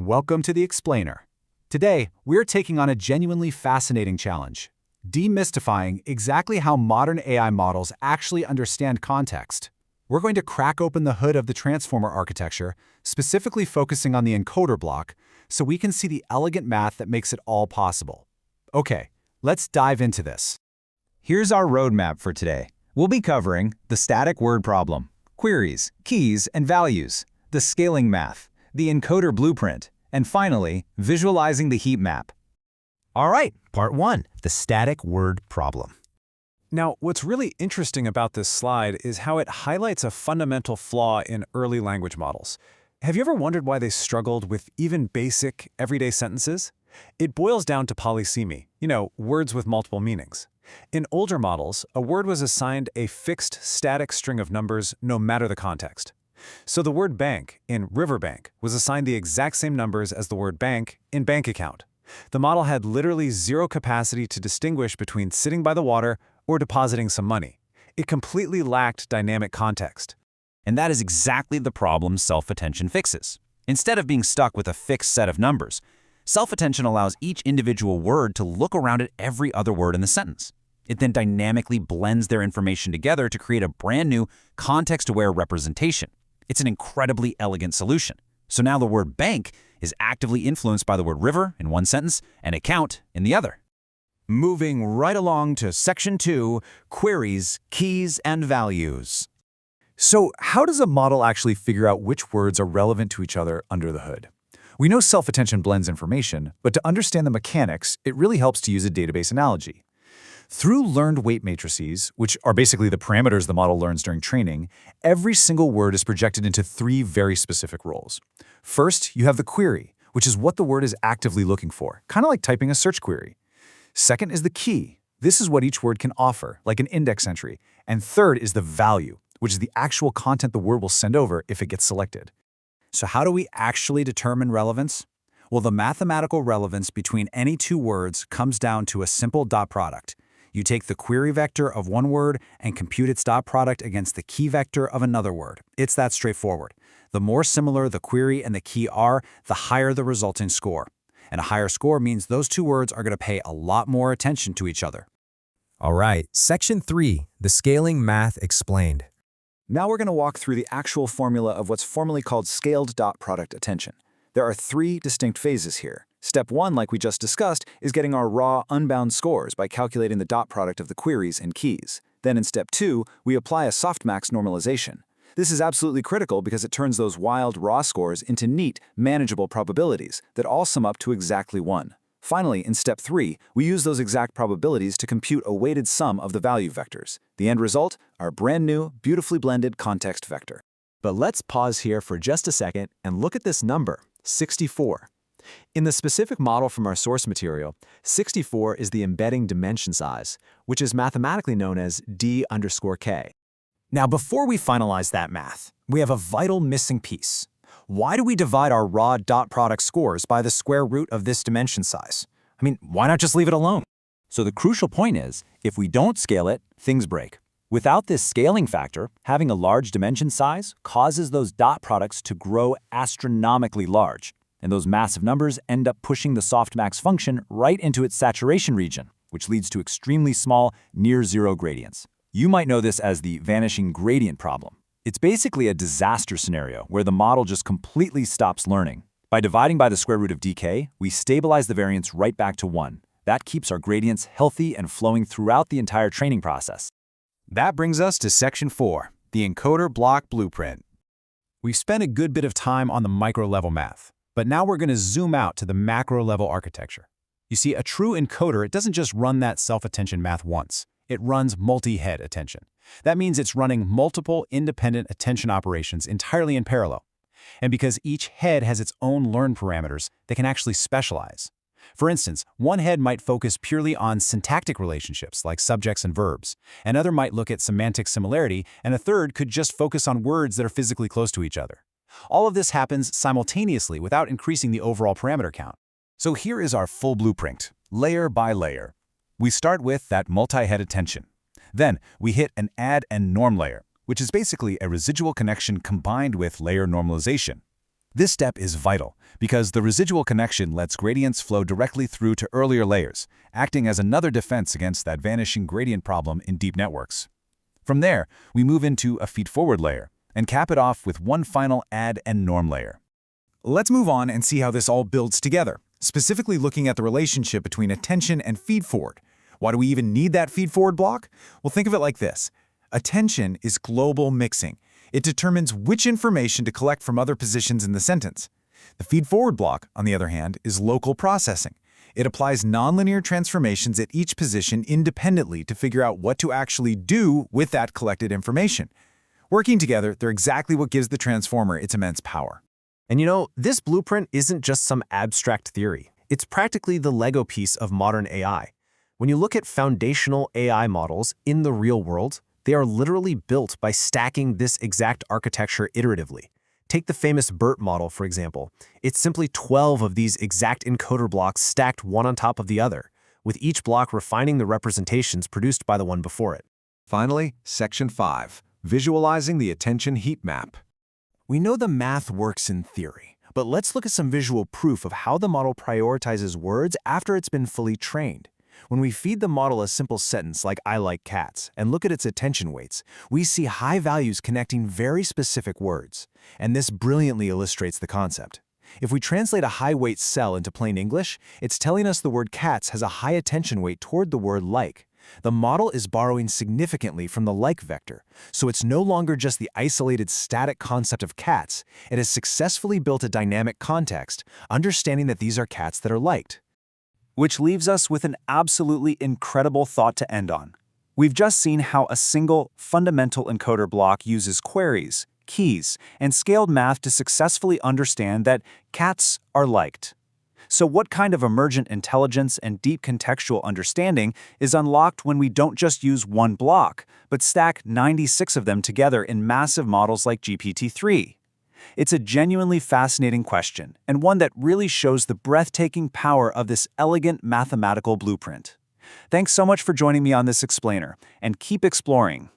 Welcome to the Explainer. Today, we're taking on a genuinely fascinating challenge, demystifying exactly how modern AI models actually understand context. We're going to crack open the hood of the transformer architecture, specifically focusing on the encoder block, so we can see the elegant math that makes it all possible. Okay, let's dive into this. Here's our roadmap for today. We'll be covering the static word problem, queries, keys, and values, the scaling math, the encoder blueprint, and finally, visualizing the heat map. All right, part one, the static word problem. Now, what's really interesting about this slide is how it highlights a fundamental flaw in early language models. Have you ever wondered why they struggled with even basic, everyday sentences? It boils down to polysemy, words with multiple meanings. In older models, a word was assigned a fixed, static string of numbers no matter the context. So the word bank in riverbank was assigned the exact same numbers as the word bank in bank account. The model had literally zero capacity to distinguish between sitting by the water or depositing some money. It completely lacked dynamic context. And that is exactly the problem self-attention fixes. Instead of being stuck with a fixed set of numbers, self-attention allows each individual word to look around at every other word in the sentence. It then dynamically blends their information together to create a brand new, context-aware representation. It's an incredibly elegant solution. So now the word bank is actively influenced by the word river in one sentence and account in the other. Moving right along to section 2, queries, keys, and values. So how does a model actually figure out which words are relevant to each other under the hood? We know self-attention blends information, but to understand the mechanics, it really helps to use a database analogy. Through learned weight matrices, which are basically the parameters the model learns during training, every single word is projected into 3 very specific roles. First, you have the query, which is what the word is actively looking for, kind of like typing a search query. Second is the key. This is what each word can offer, like an index entry. And third is the value, which is the actual content the word will send over if it gets selected. So how do we actually determine relevance? Well, the mathematical relevance between any 2 words comes down to a simple dot product. You take the query vector of one word and compute its dot product against the key vector of another word. It's that straightforward. The more similar the query and the key are, the higher the resulting score. And a higher score means those 2 words are going to pay a lot more attention to each other. All right, section 3, the scaling math explained. Now we're going to walk through the actual formula of what's formally called scaled dot product attention. There are 3 distinct phases here. Step 1, like we just discussed, is getting our raw, unbound scores by calculating the dot product of the queries and keys. Then in step 2, we apply a softmax normalization. This is absolutely critical because it turns those wild, raw scores into neat, manageable probabilities that all sum up to exactly 1. Finally, in step 3, we use those exact probabilities to compute a weighted sum of the value vectors. The end result, our brand new, beautifully blended context vector. But let's pause here for just a second and look at this number, 64. In the specific model from our source material, 64 is the embedding dimension size, which is mathematically known as d_k. Now, before we finalize that math, we have a vital missing piece. Why do we divide our raw dot product scores by the square root of this dimension size? Why not just leave it alone? So the crucial point is, if we don't scale it, things break. Without this scaling factor, having a large dimension size causes those dot products to grow astronomically large. And those massive numbers end up pushing the softmax function right into its saturation region, which leads to extremely small, near-zero gradients. You might know this as the vanishing gradient problem. It's basically a disaster scenario where the model just completely stops learning. By dividing by the square root of dk, we stabilize the variance right back to 1. That keeps our gradients healthy and flowing throughout the entire training process. That brings us to section 4, the encoder block blueprint. We've spent a good bit of time on the micro-level math. But now we're going to zoom out to the macro-level architecture. You see, a true encoder, it doesn't just run that self-attention math once. It runs multi-head attention. That means it's running multiple independent attention operations entirely in parallel. And because each head has its own learn parameters, they can actually specialize. For instance, one head might focus purely on syntactic relationships like subjects and verbs. Another might look at semantic similarity, and a third could just focus on words that are physically close to each other. All of this happens simultaneously without increasing the overall parameter count. So here is our full blueprint, layer by layer. We start with that multi-head attention. Then we hit an add and norm layer, which is basically a residual connection combined with layer normalization. This step is vital because the residual connection lets gradients flow directly through to earlier layers, acting as another defense against that vanishing gradient problem in deep networks. From there, we move into a feedforward layer and cap it off with one final add and norm layer. Let's move on and see how this all builds together, specifically looking at the relationship between attention and feedforward. Why do we even need that feedforward block? Well, think of it like this. Attention is global mixing. It determines which information to collect from other positions in the sentence. The feedforward block, on the other hand, is local processing. It applies nonlinear transformations at each position independently to figure out what to actually do with that collected information. Working together, they're exactly what gives the transformer its immense power. And this blueprint isn't just some abstract theory. It's practically the Lego piece of modern AI. When you look at foundational AI models in the real world, they are literally built by stacking this exact architecture iteratively. Take the famous BERT model, for example. It's simply 12 of these exact encoder blocks stacked one on top of the other, with each block refining the representations produced by the one before it. Finally, Section 5, Visualizing the Attention Heat Map. We know the math works in theory, but let's look at some visual proof of how the model prioritizes words after it's been fully trained. When we feed the model a simple sentence like "I like cats" and look at its attention weights, we see high values connecting very specific words. And this brilliantly illustrates the concept. If we translate a high-weight cell into plain English, it's telling us the word cats has a high attention weight toward the word like. The model is borrowing significantly from the like vector, so it's no longer just the isolated static concept of cats. It has successfully built a dynamic context, understanding that these are cats that are liked. Which leaves us with an absolutely incredible thought to end on. We've just seen how a single, fundamental encoder block uses queries, keys, and scaled math to successfully understand that cats are liked. So what kind of emergent intelligence and deep contextual understanding is unlocked when we don't just use one block, but stack 96 of them together in massive models like GPT-3? It's a genuinely fascinating question, and one that really shows the breathtaking power of this elegant mathematical blueprint. Thanks so much for joining me on this explainer, and keep exploring.